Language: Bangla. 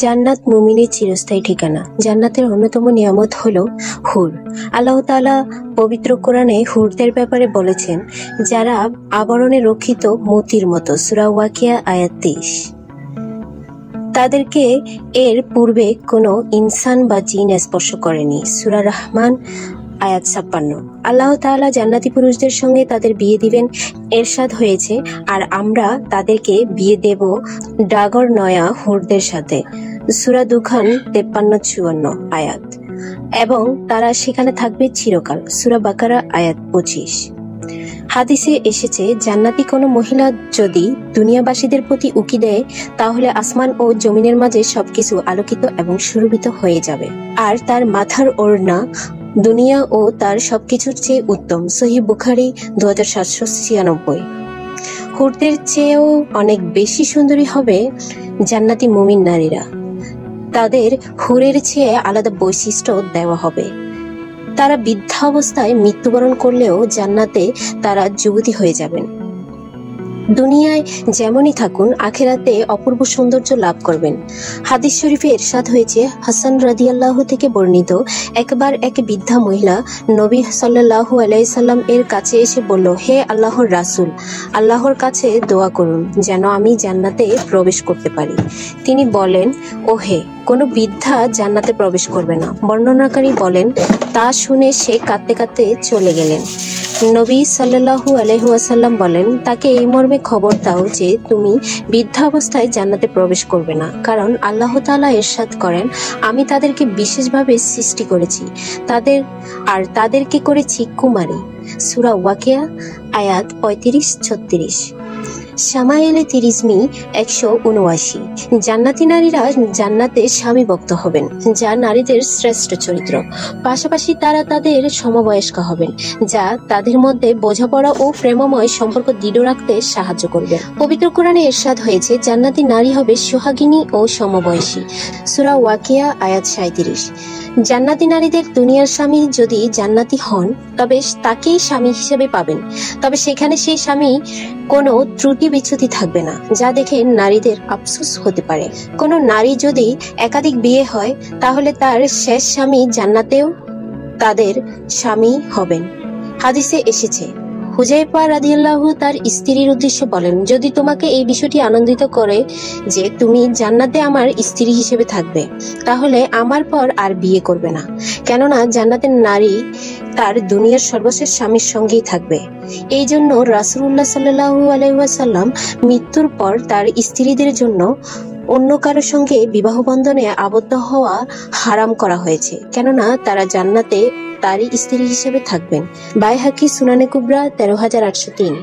জান্নাত মুমিনের চিরস্থায়ী ঠিকানা। জান্নাতের অন্যতম নিয়ামত হলো হুর। আল্লাহ তাআলা পবিত্র কোরআনে হুরদের ব্যাপারে বলেছেন, যারা আবরণে রক্ষিত মতির মতো। সূরা ওয়াকিয়া আয়াত 23। তাদেরকে এর পূর্বে কোনো ইনসান বা জিন স্পর্শ করেনি। সূরা রহমান আয়াত 56। আল্লাহ তাআলা জান্নাতি পুরুষদের সঙ্গে তাদের বিয়ে দিবেন এরশাদ হয়েছে, আর আমরা তাদেরকে বিয়ে দেব ডাগর নয়া হুরদের সাথে। সূরা দুখান 53-54 আয়াত। এবং তারা সেখানে থাকবে চিরকাল। সূরা বাকারা আয়াত 25। হাদিসে এসেছে, জান্নাতি কোনো মহিলা যদি দুনিয়াবাসীদের প্রতি উকি দেয়, তাহলে আসমান ও জমিনের মাঝে সবকিছু আলোকিত এবং সুরভিত হয়ে যাবে। আর তার মাথার ওড়না দুনিয়া ও তার সবকিছুর চেয়ে উত্তম। সহিহ বুখারী 2796। হুরদের চেয়েও অনেক বেশি সুন্দরী হবে জান্নাতি মুমিন নারীরা। তাদের হুরের চেয়ে আলাদা বৈশিষ্ট্য দেওয়া হবে। তারা বৃদ্ধাবস্থায় মৃত্যুবরণ করলেও জান্নাতে তারা যুবতী হয়ে যাবেন। দুনিয়ায় যেমনই থাকুন, আখিরাতে অপূর্ব সৌন্দর্য লাভ করবেন। হাদিস শরীফে ইরশাদ হয়েছে, হাসান রাদিয়াল্লাহু থেকে বর্ণিত, একবার এক বৃদ্ধা মহিলা নবী সাল্লাল্লাহু আলাইহি সাল্লাম এর কাছে এসে বলল, হে আল্লাহর রাসূল, আল্লাহর কাছে দোয়া করুন যেন আমি জান্নাতে প্রবেশ করতে পারি। তিনি বলেন, ও হে, কোনো বৃদ্ধা জান্নাতে প্রবেশ করবে না। বর্ণনাকারী বলেন, তা শুনে সে কাঁদতে কাঁদতে চলে গেলেন। নবী সাল্লাল্লাহু আলাইহি ওয়াসাল্লাম বলেন, তাকে এই মর্মে খবর দাও যে তুমি বৃদ্ধাবস্থায় জান্নাতে প্রবেশ করবে না, কারণ আল্লাহ তাআলা ইরশাদ করেন, আমি তাদেরকে বিশেষভাবে সৃষ্টি করেছি, তাদেরকে করেছি কুমারী। সূরা ওয়াকিয়া আয়াত 35-36। শামায়েলে তিরমিজি 179। জান্নাতি নারীরা জান্নাতে স্বামী ভক্ত হবেন, যা নারীদের শ্রেষ্ঠ চরিত্র। পাশাপাশি তারা তাদের সমবয়স্ক হবেন, যা তাদের মধ্যে বোঝাপড়া ও প্রেমময় সম্পর্ক দৃঢ় রাখতে সাহায্য করবে। পবিত্র কোরআনে ইরশাদ হয়েছে, জান্নাতি নারী হবে সোহাগিনী ও সমবয়সী। সূরা ওয়াকিয়া আয়াত 37। জান্নাতি নারীদের দুনিয়ার স্বামী যদি জান্নাতি হন, তবে তাকেই স্বামী হিসেবে পাবেন। তবে সেখানে সেই স্বামী কোনো ত্রুটি বিচ্যুতি থাকবে না, যা দেখে নারীদের আফসোস হতে পারে। কোনো নারী যদি একাধিক বিয়ে হয়, তাহলে তার শেষ স্বামী জান্নাতেও তাদের স্বামী হবেন। হাদিসে এসেছে, হুযায়ফা রাদিয়াল্লাহু তার স্ত্রীর উদ্দেশ্যে বলেন, যদি তোমাকে এই বিষয়টি আনন্দিত করে যে তুমি জান্নাতে আমার স্ত্রী হিসেবে থাকবে, তাহলে আমার পর আর বিয়ে করবে না, কেননা জান্নাতের নারী তার দুনিয়ার সর্বশেষ স্বামীর সঙ্গেই থাকবে। এই জন্য রাসূলুল্লাহ সাল্লাল্লাহু আলাইহি ওয়াসাল্লাম মৃত্যুর পর তার স্ত্রীদের জন্য অন্য কারো সঙ্গে বিবাহ বন্ধনে আবদ্ধ হওয়া হারাম করা হয়েছে, কেননা তারা জান্নাতে তারই স্ত্রী হিসেবে থাকবেন। বাইহাকি সুনানে কুবরা 13803।